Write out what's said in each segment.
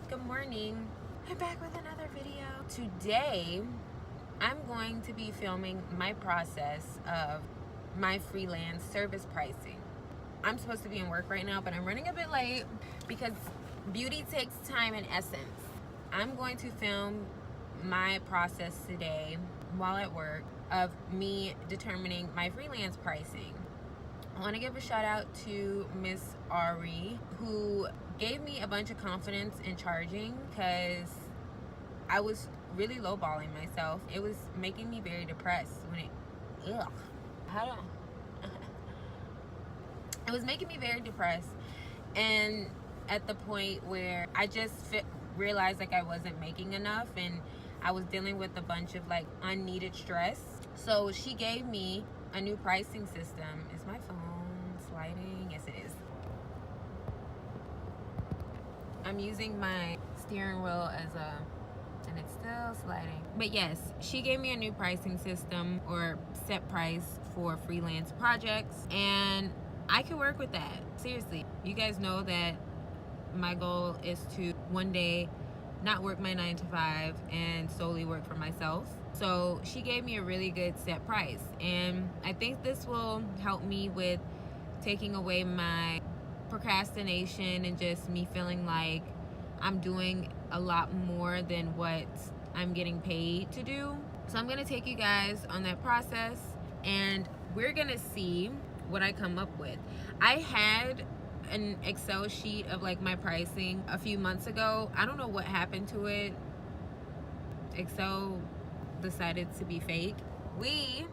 good morning. I'm back with another video. Today, I'm going to be filming my process of my freelance service pricing. I'm supposed to be in work right now, but I'm running a bit late because beauty takes time and essence. I'm going to film my process today while at work of me determining my freelance pricing. I want to give a shout out to Miss Ari, who gave me a bunch of confidence in charging because I was really lowballing myself. It was making me very depressed when it was making me very depressed, and at the point where I just realized like I wasn't making enough and I was dealing with a bunch of like unneeded stress. So she gave me a new pricing system. Is my phone sliding? Yes, it is. I'm using my steering wheel as and it's still sliding. But yes, she gave me a new pricing system or set price for freelance projects, and I can work with that. Seriously, you guys know that my goal is to one day not work my 9 to 5 and solely work for myself. So she gave me a really good set price, and I think this will help me with taking away my procrastination and just me feeling like I'm doing a lot more than what I'm getting paid to do. So I'm gonna take you guys on that process and we're gonna see what I come up with. I had an Excel sheet of like my pricing a few months ago. I don't know what happened to it. Excel decided to be fake. We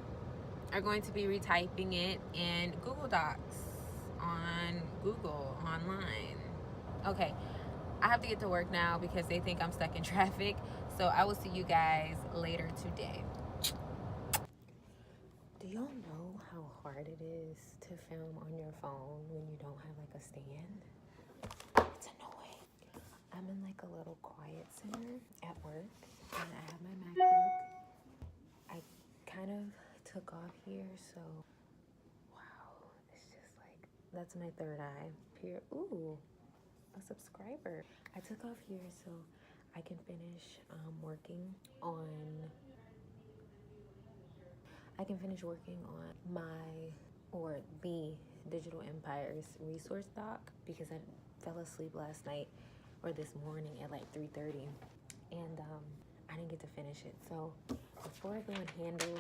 are going to be retyping it in Google Docs on Google online. Okay, I have to get to work now because they think I'm stuck in traffic. So I will see you guys later today. Do y'all know how hard it is to film on your phone when you don't have like a stand? It's annoying. I'm in like a little quiet center at work and I have my MacBook. I kind of took off here, so wow, it's just like, that's my third eye. Here, ooh, a subscriber. I took off here so I can finish working on the Digital Empires resource doc because I fell asleep last night or this morning at like 3:30 and I didn't get to finish it. So before I go and handle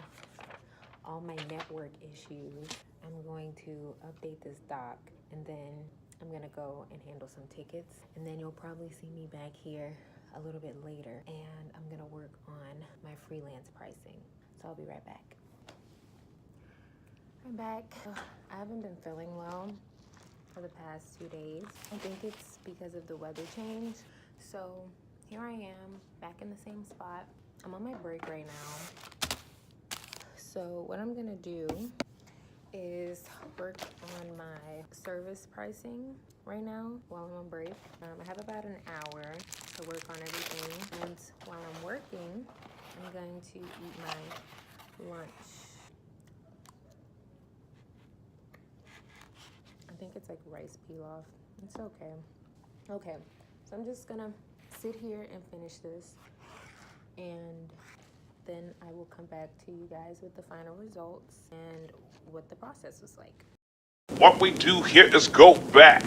all my network issues, I'm going to update this doc and then I'm gonna go and handle some tickets, and then you'll probably see me back here a little bit later and I'm gonna work on my freelance pricing. So I'll be right back. I'm back. I haven't been feeling well for the past 2 days. I think it's because of the weather change. So here I am back in the same spot. I'm on my break right now. So what I'm gonna do is work on my service pricing right now while I'm on break. I have about an hour to work on everything, and while I'm working, I'm going to eat my lunch. I think it's like rice pilaf. It's okay. Okay, so I'm just gonna sit here and finish this, and then I will come back to you guys with the final results and what the process was like. What we do here is go back.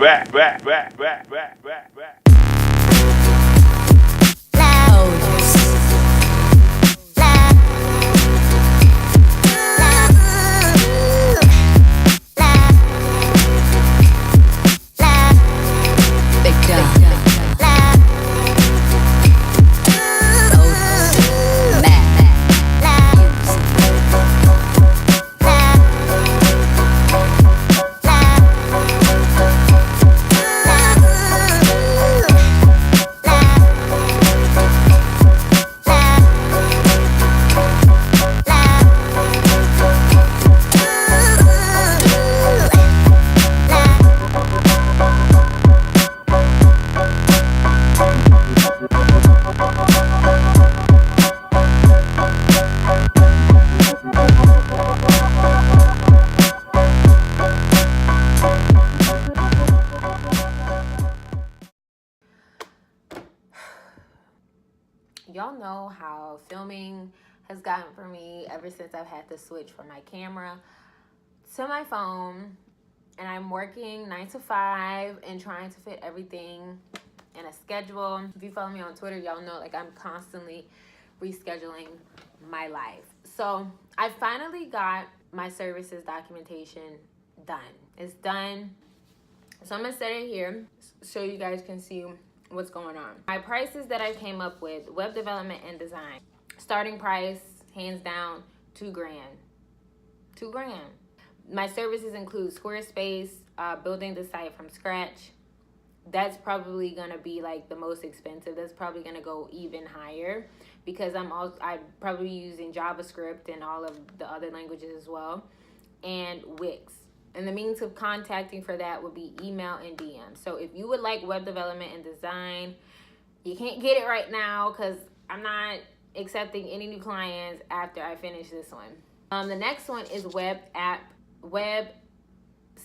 Y'all know how filming has gotten for me ever since I've had to switch from my camera to my phone, and I'm working 9 to 5 and trying to fit everything in a schedule. If you follow me on Twitter, y'all know like I'm constantly rescheduling my life. So I finally got my services documentation done. It's done. So I'm gonna set it here so you guys can see what's going on. My prices that I came up with: web development and design. Starting price, hands down, $2,000. $2,000. My services include Squarespace, building the site from scratch. That's probably gonna be like the most expensive. That's probably gonna go even higher because I'm probably using JavaScript and all of the other languages as well, and Wix. And the means of contacting for that would be email and DM. So if you would like web development and design, you can't get it right now because I'm not accepting any new clients after I finish this one. The next one is website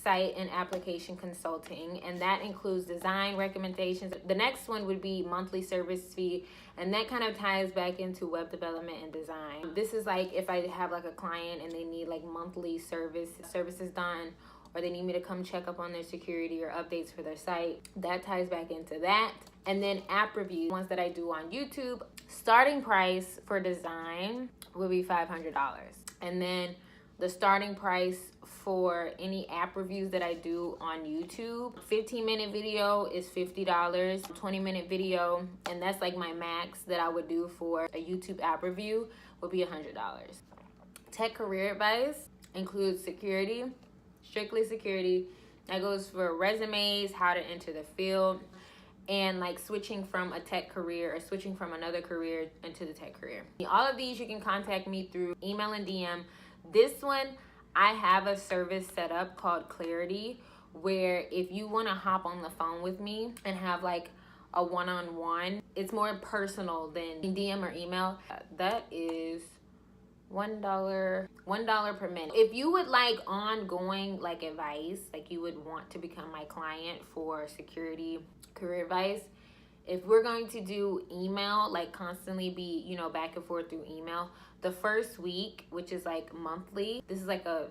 and application consulting, and that includes design recommendations. The next one would be monthly service fee, and that kind of ties back into web development and design. This is like if I have like a client and they need like monthly services done, or they need me to come check up on their security or updates for their site. That ties back into that. And then app reviews, ones that I do on YouTube. Starting price for design will be $500. And then the starting price for any app reviews that I do on YouTube, 15-minute video is $50, 20-minute video, and that's like my max that I would do for a YouTube app review, would be $100. Tech career advice includes security, strictly security. That goes for resumes, how to enter the field, and like switching from a tech career or switching from another career into the tech career. All of these you can contact me through email and DM. This one, I have a service set up called Clarity, where if you want to hop on the phone with me and have like a one-on-one, it's more personal than DM or email. That is $1 per minute. If you would like ongoing like advice, like you would want to become my client for security career advice, if we're going to do email, like constantly be, you know, back and forth through email, the first week, which is like monthly, this is like the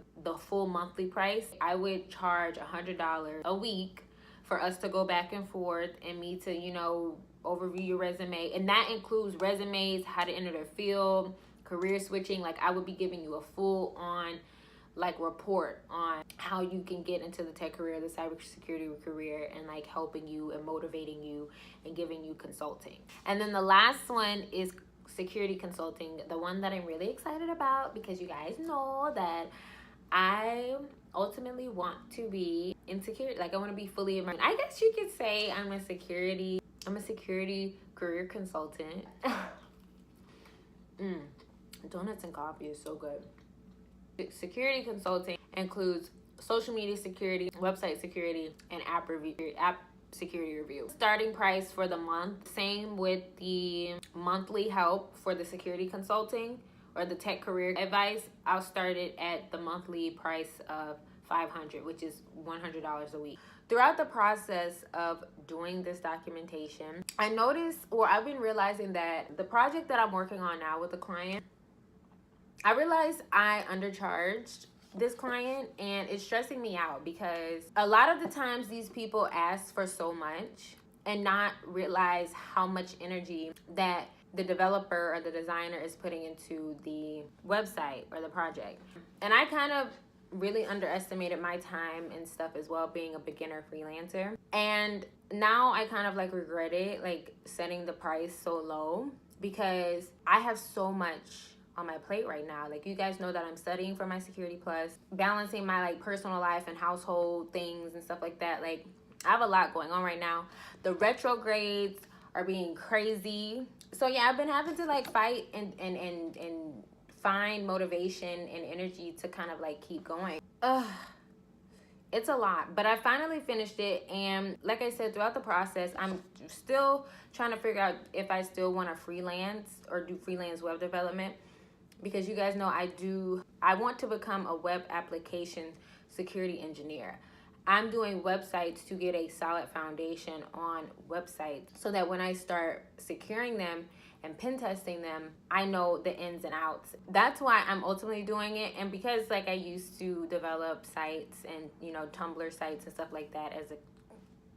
full monthly price, I would charge $100 a week for us to go back and forth and me to, you know, overview your resume. And that includes resumes, how to enter the field, career switching. Like I would be giving you a full on like report on how you can get into the tech career, the cybersecurity career, and like helping you and motivating you and giving you consulting. And then the last one is security consulting, the one that I'm really excited about, because you guys know that I ultimately want to be in security. Like I want to be fully immersed. I guess you could say I'm a security career consultant. Donuts and coffee is so good. Security consulting includes social media security, website security, and app security review. Starting price for the month, same with the monthly help for the security consulting or the tech career advice. I'll start it at the monthly price of $500, which is $100 a week. Throughout the process of doing this documentation, I've been realizing that the project that I'm working on now with the client, I realized I undercharged this client, and it's stressing me out because a lot of the times these people ask for so much and not realize how much energy that the developer or the designer is putting into the website or the project. And I kind of really underestimated my time and stuff as well, being a beginner freelancer. And now I kind of like regret it, like setting the price so low, because I have so much on my plate right now. Like you guys know that I'm studying for my Security Plus, balancing my like personal life and household things and stuff like that. Like I have a lot going on right now. The retrogrades are being crazy. So yeah, I've been having to like fight and find motivation and energy to kind of like keep going. It's a lot, but I finally finished it. And like I said, throughout the process, I'm still trying to figure out if I still want to freelance or do freelance web development, because you guys know I want to become a web application security engineer. I'm doing websites to get a solid foundation on websites so that when I start securing them and pen testing them, I know the ins and outs. That's why I'm ultimately doing it. And because like I used to develop sites and, you know, Tumblr sites and stuff like that as a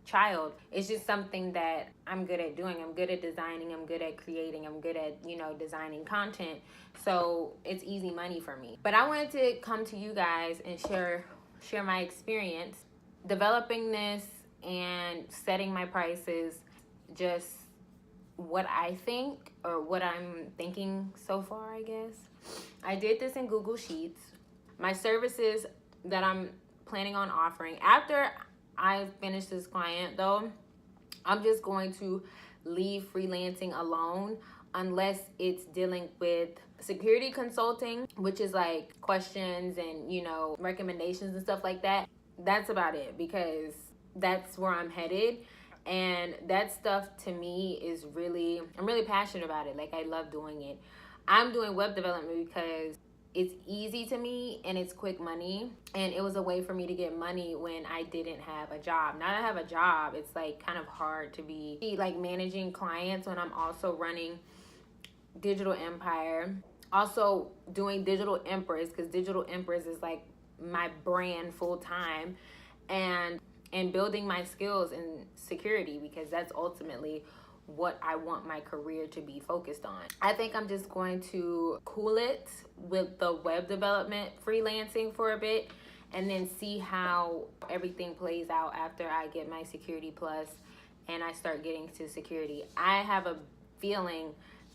child, it's just something that I'm good at doing. I'm good at designing, I'm good at creating, I'm good at, you know, designing content. So it's easy money for me. But I wanted to come to you guys and share my experience developing this and setting my prices, just what I think or what I'm thinking so far, I guess. I did this in Google Sheets. My services that I'm planning on offering after I finish this client, though, I'm just going to leave freelancing alone unless it's dealing with security consulting, which is like questions and, you know, recommendations and stuff like that. That's about it, because that's where I'm headed. And that stuff to me is really, I'm really passionate about it. Like, I love doing it. I'm doing web development because it's easy to me and it's quick money. And it was a way for me to get money when I didn't have a job. Now that I have a job, it's like kind of hard to be like managing clients when I'm also running Digital Empire. Also doing Digital Empress, because Digital Empress is like my brand full time, and building my skills in security, because that's ultimately what I want my career to be focused on. I think I'm just going to cool it with the web development freelancing for a bit and then see how everything plays out after I get my Security Plus and I start getting to security. I have a feeling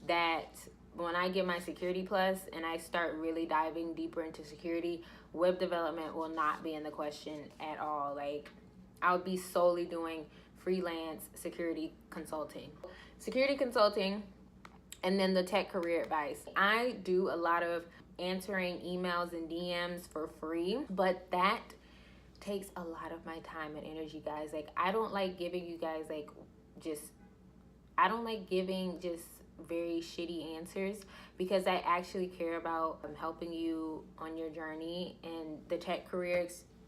that when I get my Security Plus and I start really diving deeper into security, web development will not be in the question at all. Like, I'll be solely doing freelance security consulting, and then the tech career advice. I do a lot of answering emails and DMs for free, but that takes a lot of my time and energy, guys. Like, I don't like giving you guys I don't like giving just very shitty answers, because I actually care about helping you on your journey in the tech career,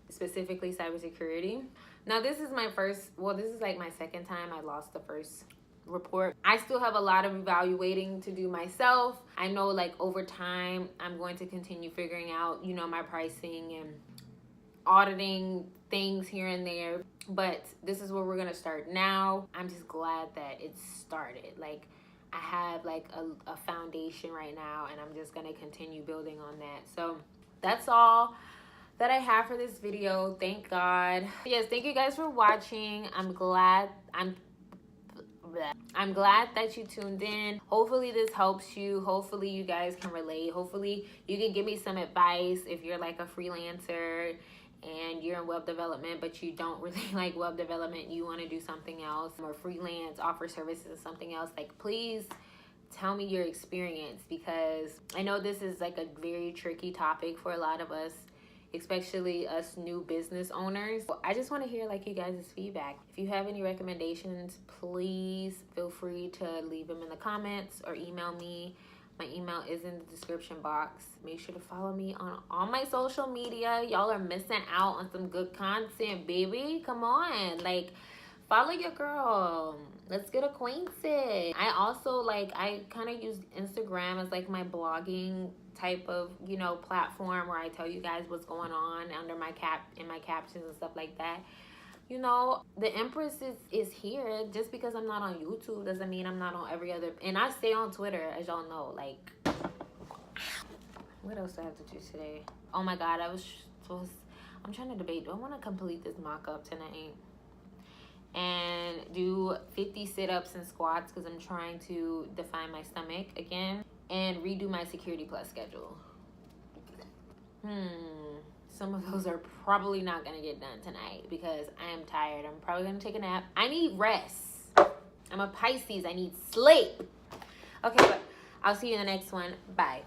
specifically cybersecurity. Now, this is like my second time. I lost the first report. I still have a lot of evaluating to do myself. I know, like, over time, I'm going to continue figuring out, you know, my pricing and auditing things here and there. But this is where we're going to start now. I'm just glad that it started. Like, I have like a foundation right now, and I'm just going to continue building on that. So that's all that I have for this video. Thank God. Yes, thank you guys for watching. I'm glad that you tuned in. Hopefully this helps you. Hopefully you guys can relate. Hopefully you can give me some advice if you're like a freelancer and you're in web development, but you don't really like web development, you want to do something else, or freelance, offer services or something else. Like, please tell me your experience, because I know this is like a very tricky topic for a lot of us, especially us new business owners. I just want to hear like you guys' feedback. If you have any recommendations, please feel free to leave them in the comments or email me. My email is in the description box. Make sure to follow me on all my social media. Y'all are missing out on some good content, baby. Come on, like, follow your girl. Let's get acquainted. I also I kind of use Instagram as like my blogging type of, you know, platform where I tell you guys what's going on under my captions and stuff like that. You know, the Empress is here. Just because I'm not on YouTube doesn't mean I'm not on every other. And I stay on Twitter, as y'all know. Like, what else do I have to do today? Oh my God, I'm trying to debate. Do I want to complete this mock-up tonight and do 50 sit-ups and squats, because I'm trying to define my stomach again, and redo my Security Plus schedule? Some of those are probably not going to get done tonight because I am tired. I'm probably going to take a nap. I need rest. I'm a Pisces. I need sleep. Okay, but I'll see you in the next one. Bye.